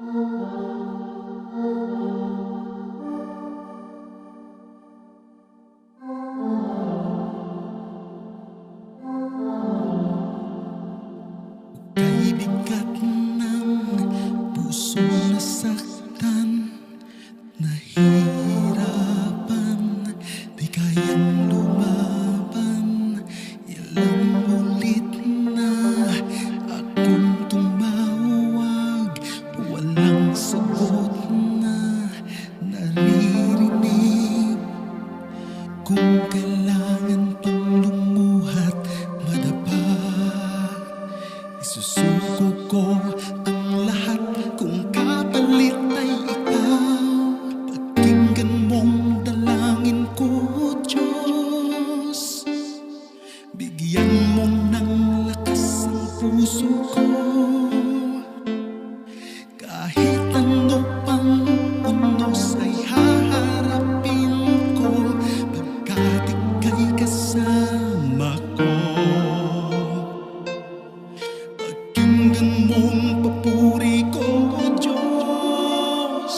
Kay bigat ng puso nasaktan, nahirapan, di kayang lumaban. Ilang ulit na akong tumawag, walang sagot na naririnig. Kung kailangan pang lumuhat, madapa, isusuko ko ang lahat kung kapalit ay ikaw. Pakinggan mong dalangin ko, Diyos. Bigyan mo ng lakas ang puso ko. Kahit ano pang unos ay haharapin ko, pagkat ika'y kasama ko. Pakinggan mong papuri ko, Diyos.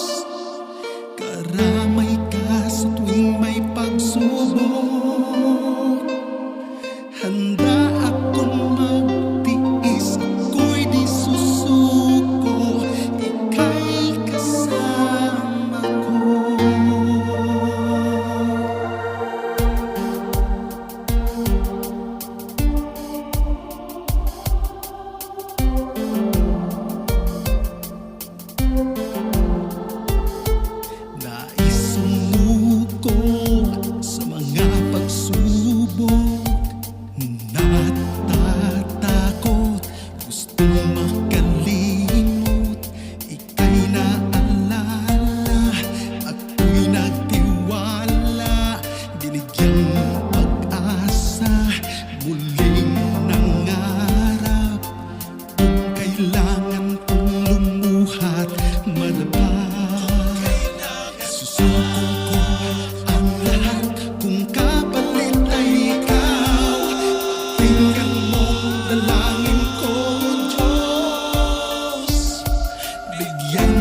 Karamay ka sa tuwing may pagsubok. Handa akong magtiis, ako'y di susuko, ika'y kasama ko. Nais sumuko sa mga pagsubok, natatakot, gustong makalimot. Ika'y naalala, ako'y nagtiwala, binigyang pag-asa, muling nangarap. Kung kailangan kong lumuhat, madapat, susuko ko ang lahat kung kapalit ay ikaw. Pakinggan mong dalangin ko, Diyos. Bigyan